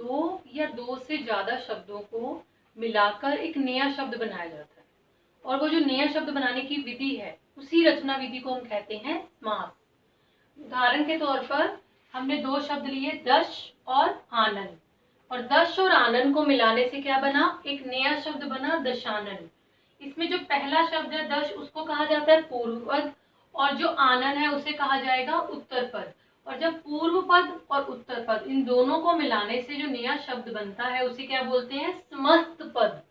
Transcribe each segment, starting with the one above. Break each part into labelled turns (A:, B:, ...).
A: दो या दो से ज्यादा शब्दों को मिलाकर एक नया शब्द बनाया जाता है, और वो जो नया शब्द बनाने की विधि है उसी रचना विधि को हम कहते हैं समास। उदाहरण के तौर पर हमने दो शब्द लिए, दश और आनन, और दश और आनन को मिलाने से क्या बना, एक नया शब्द बना, दशानन। इसमें जो पहला शब्द है दश, उसको कहा जाता है पूर्व पद, और जो आनन है उसे कहा जाएगा उत्तर पद। और जब पूर्व पद और उत्तर पद इन दोनों को मिलाने से जो नया शब्द बनता है उसे क्या बोलते हैं, समस्त पद।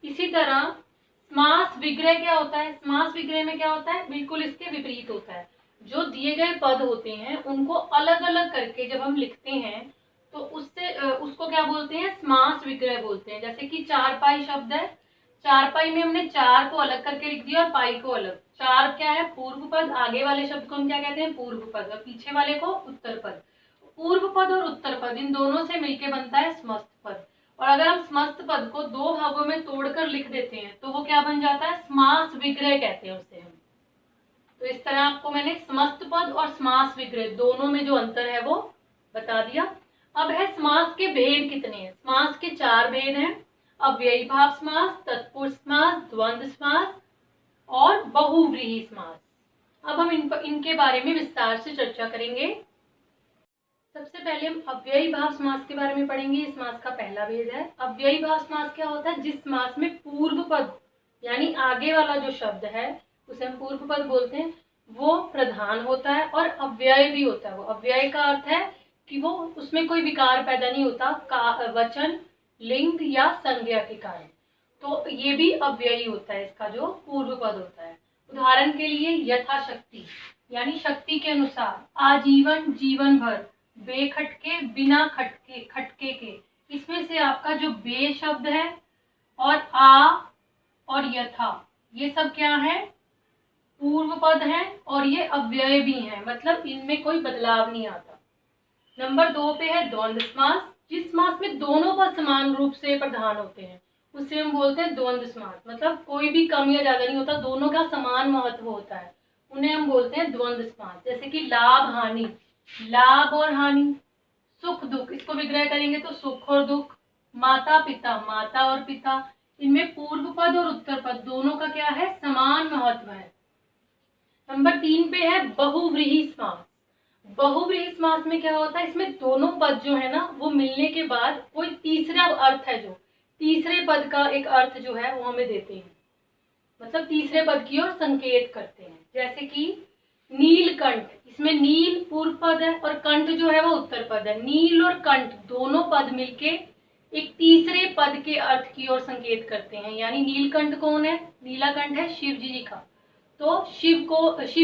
A: इसी तरह समास विग्रह क्या होता है, समास विग्रह में क्या होता है, बिल्कुल इसके विपरीत होता है। जो दिए गए पद होते हैं उनको अलग अलग करके जब हम लिखते हैं तो उसको क्या बोलते हैं, समास विग्रह बोलते हैं। जैसे कि चारपाई शब्द है, चारपाई में हमने चार को अलग करके लिख दिया और पाई को अलग। चार क्या है, पूर्व पद, आगे वाले शब्द को हम क्या कहते हैं, पूर्व पद, और पीछे वाले को उत्तर पद। पूर्व पद और उत्तर पद इन दोनों से मिलके बनता है समस्त पद। और अगर हम समस्त पद को दो भागों में तोड़कर लिख देते हैं तो वो क्या बन जाता है, समास विग्रह कहते हैं उसे हम। तो इस तरह आपको मैंने समस्त पद और समास विग्रह दोनों में जो अंतर है वो बता दिया। अब है समास के भेद कितने हैं। समास के चार भेद हैं, अव्ययी भाव समास, तत्पुरुष समास, द्वंद्व समास और बहुव्रीहि समास। अब हम इनके बारे में विस्तार से चर्चा करेंगे। सबसे पहले हम अव्ययी भाव समास के बारे में पढ़ेंगे। इस समास का पहला भेद है। अव्ययी भाव समास क्या होता है, जिस समास में पूर्व पद यानी आगे वाला जो शब्द है उसे हम पूर्व पद बोलते हैं, वो प्रधान होता है और अव्यय भी होता है। वो अव्यय का अर्थ है कि वो उसमें कोई विकार पैदा नहीं होता वचन, लिंग या संज्ञा के कारण, तो ये भी अव्ययी होता है इसका जो पूर्व पद होता है। उदाहरण के लिए यथाशक्ति यानी शक्ति के अनुसार, आजीवन, जीवन भर, बेखटके, बिना खटके के। इसमें से आपका जो बे शब्द है और आ और यथा, ये सब क्या है, पूर्व पद है और ये अव्यय भी है, मतलब इनमें कोई बदलाव नहीं आता। नंबर 2 पे है द्वंद्व समास। जिस समास में दोनों पद समान रूप से प्रधान होते हैं उसे हम बोलते हैं द्वंद्व समास, मतलब कोई भी कम या ज्यादा नहीं होता, दोनों का समान महत्व होता है, उन्हें हम बोलते हैं द्वंद्व समास। जैसे कि लाभ हानि, लाभ और हानि, सुख दुख, इसको विग्रह करेंगे तो सुख और दुख, माता पिता, माता और पिता, इनमें पूर्व पद और उत्तर पद दोनों का क्या है, समान महत्व है। नंबर 3 पे है बहुव्रीहि समास। बहुव्रीहि समास में क्या होता है, इसमें दोनों पद जो है ना वो मिलने के बाद कोई तीसरा अर्थ है, जो तीसरे पद का एक अर्थ जो है वो हमें देते हैं, मतलब तीसरे पद की ओर संकेत करते हैं। जैसे कि नीलकंठ, इसमें नील पूर्व पद है और कंठ जो है वो उत्तर पद है। नील और कंठ दोनों पद मिलके एक तीसरे पद के अर्थ की ओर संकेत करते हैं। यानी नीलकंठ कौन है, नीलाकंठ है शिव जी का, तो शिव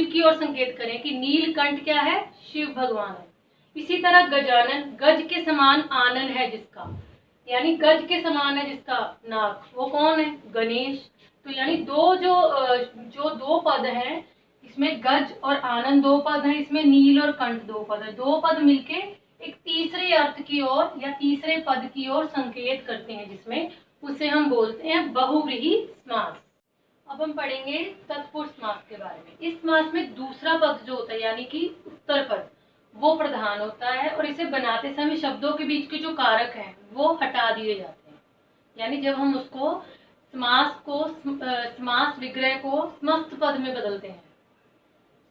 A: की ओर संकेत करें कि नीलकंठ क्या है, शिव भगवान है। इसी तरह गजानन, गज के समान आनन है जिसका, यानी गज के समान है जिसका नाक, वो कौन है, गणेश। तो यानी जो दो पद हैं, इसमें गज और आनंद दो पद हैं, इसमें नील और कंठ दो पद है, दो पद मिलके एक तीसरे अर्थ की ओर या तीसरे पद की ओर संकेत करते हैं, जिसमें उसे हम बोलते हैं बहुव्रीहि समास। अब हम पढ़ेंगे तत्पुरुष समास के बारे में। इस समास में दूसरा पद जो होता है यानी कि उत्तर पद वो प्रधान होता है, और इसे बनाते समय शब्दों के बीच के जो कारक हैं वो हटा दिए जाते हैं। यानी जब हम उसको समास विग्रह को समस्त पद में बदलते हैं,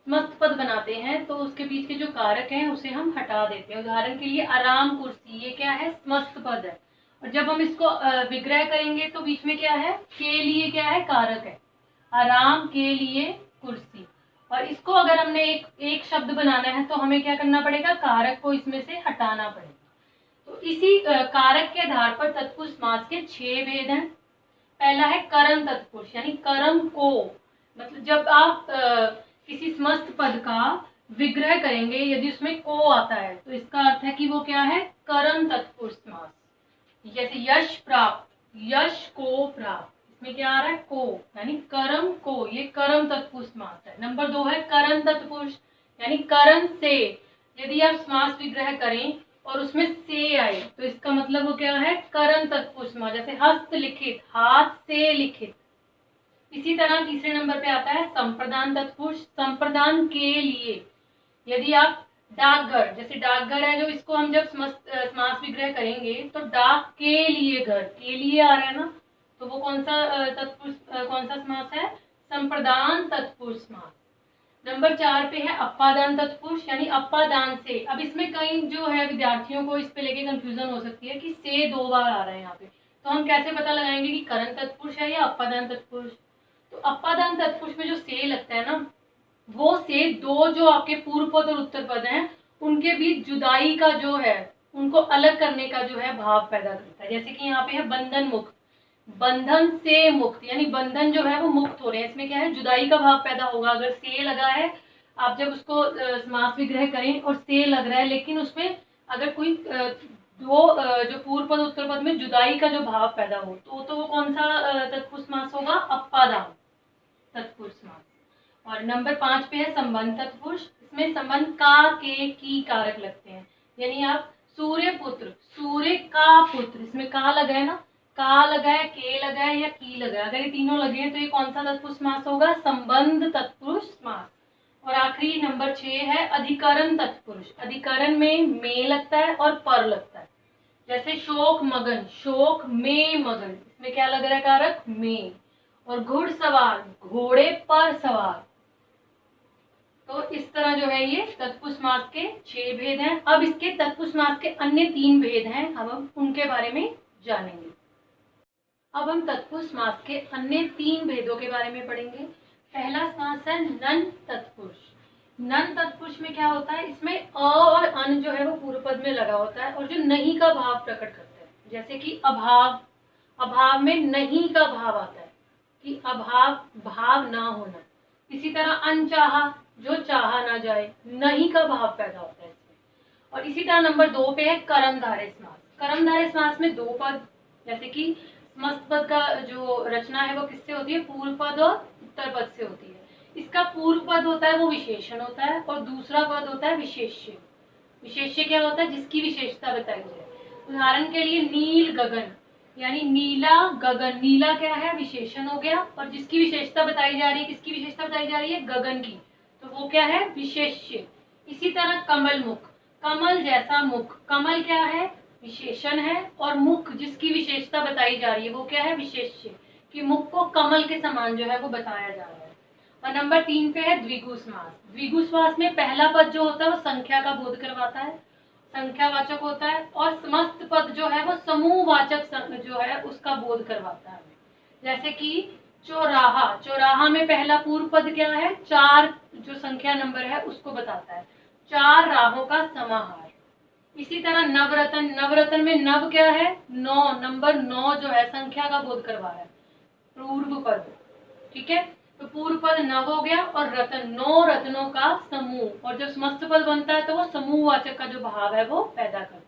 A: समस्त पद बनाते हैं, तो उसके बीच के जो कारक हैं उसे हम हटा देते हैं। उदाहरण के लिए आराम कुर्सी, ये क्या है, समस्त पद है, और जब हम इसको विग्रह करेंगे तो बीच में क्या है, के लिए क्या है, कारक है, आराम के लिए कुर्सी। और इसको अगर हमने एक शब्द बनाना है तो हमें क्या करना पड़ेगा, कारक को इसमें से हटाना पड़ेगा। तो इसी कारक के आधार पर तत्पुरुष समास के 6 भेद हैं। पहला है कर्म तत्पुरुष, यानी कर्म को, मतलब जब आप किसी समस्त पद का विग्रह करेंगे यदि उसमें को आता है तो इसका अर्थ है कि वो क्या है, कर्म तत्पुरुष समास। जैसे यश प्राप्त, यश को प्राप्त, इसमें क्या आ रहा है, को, यानी कर्म को, ये कर्म तत्पुरुष समास है। नंबर 2 है करण तत्पुरुष, यानी करण से, यदि आप समास विग्रह करें और उसमें से आए तो इसका मतलब वो क्या है, करण तत्पुरुष समास। जैसे हस्त लिखित, हाथ से लिखित। इसी तरह तीसरे नंबर पे आता है संप्रदान तत्पुरुष, संप्रदान के लिए। यदि आप डाकघर, जैसे डाकघर है जो, इसको हम जब समास विग्रह करेंगे तो डाक के लिए घर, के लिए आ रहा है ना, तो वो कौन सा तत्पुरुष कौन सा समास है? संप्रदान तत्पुरुष समास। नंबर 4 पे है अपादान तत्पुरुष, यानी अपादान से। अब इसमें कई जो है विद्यार्थियों को इस पे लेके कंफ्यूजन हो सकती है कि से 2 बार आ रहा है यहाँ पे, तो हम कैसे पता लगाएंगे कि करण तत्पुरुष है या अपादान तत्पुरुष? तो अपादान तत्पुरुष में जो से लगता है ना, वो से दो जो आपके पूर्व पद और उत्तर पद हैं उनके बीच जुदाई का जो है, उनको अलग करने का जो है भाव पैदा करता है। जैसे कि यहाँ पे है बंधन मुक्त, बंधन से मुक्त, यानी बंधन जो है वो मुक्त हो रहे हैं, इसमें क्या है? जुदाई का भाव पैदा होगा। अगर से लगा है, आप जब उसको समास विग्रह करें और से लग रहा है, लेकिन उसमें अगर कोई दो जो पूर्व पद उत्तर पद में जुदाई का जो भाव पैदा हो, तो वो कौन सा तत्पुरुष समास होगा? अपादान तत्पुरुष समास। और नंबर 5 पे है संबंध तत्पुरुष। इसमें संबंध का, के, की कारक लगते हैं, यानी आप सूर्य पुत्र, सूर्य का पुत्र, इसमें का लगा है ना, का लगा है, के लगा है या की लगा है, अगर ये तीनों लगे हैं तो ये कौन सा तत्पुरुष समास होगा? संबंध तत्पुरुष समास। और आखिरी नंबर 6 है अधिकरण तत्पुरुष। अधिकरण में लगता है और पर लगता है। जैसे शोक मगन, शोक में मगन, इसमें क्या लग रहा है कारक? में। और घुड़सवार, घोड़े पर सवार। तो इस तरह जो है ये तत्पुरुष समास के 6 भेद हैं। अब इसके तत्पुरुष समास के अन्य 3 भेद हैं, हम उनके बारे में जानेंगे। अब हम तत्पुरुष समास के अन्य 3 भेदों के बारे में पढ़ेंगे। पहला समास है नन तत्पुरुष। नन तत्पुरुष में क्या होता है? इसमें अ और अन जो है वो पूर्व पद में लगा होता है और जो नहीं का भाव प्रकट करता है। जैसे कि अभाव, अभाव में नहीं का भाव आता है कि अभाव, भाव ना होना। इसी तरह अनचाहा, जो चाहा ना जाए, नहीं का भाव पैदा होता है इसमें। और इसी तरह नंबर 2 पे है कर्मधारय समास। कर्मधारय समास में 2 पद, जैसे कि समस्त पद का जो रचना है वो किससे होती है? पूर्व पद और उत्तर पद से होती है। इसका पूर्व पद होता है वो विशेषण होता है और दूसरा पद होता है विशेष्य। विशेष्य क्या होता है? जिसकी विशेषता बताई जाए। उदाहरण के लिए नील गगन, यानी नीला गगन, नीला क्या है? विशेषण हो गया, और जिसकी विशेषता बताई जा रही है, किसकी विशेषता बताई जा रही है? गगन की, तो वो क्या है? विशेष्य। इसी तरह कमल मुख, कमल जैसा मुख, कमल क्या है? विशेषण है, और मुख जिसकी विशेषता बताई जा रही है वो क्या है? विशेष्य, कि मुख को कमल के समान जो है वो बताया जा रहा है। और नंबर 3 पे है द्विगु समास। द्विगु समास में पहला पद जो होता है वो संख्या का बोध करवाता है, संख्यावाचक होता है, और समस्त पद जो है वो समूहवाचक जो है उसका बोध करवाता है। जैसे कि चौराहा, चौराहा में पहला पूर्व पद क्या है? 4 जो संख्या नंबर है उसको बताता है, 4 राहों का समाहार। इसी तरह नवरत्न, नवरत्न में नव क्या है? 9, नंबर 9 जो है संख्या का बोध करवा रहा है, पूर्व पद। ठीक है, तो पूर्व पद नव हो गया, और रत्न 9 रत्नों का समूह, और जब समस्त पद बनता है तो वो समूहवाचक का जो भाव है वो पैदा करता है।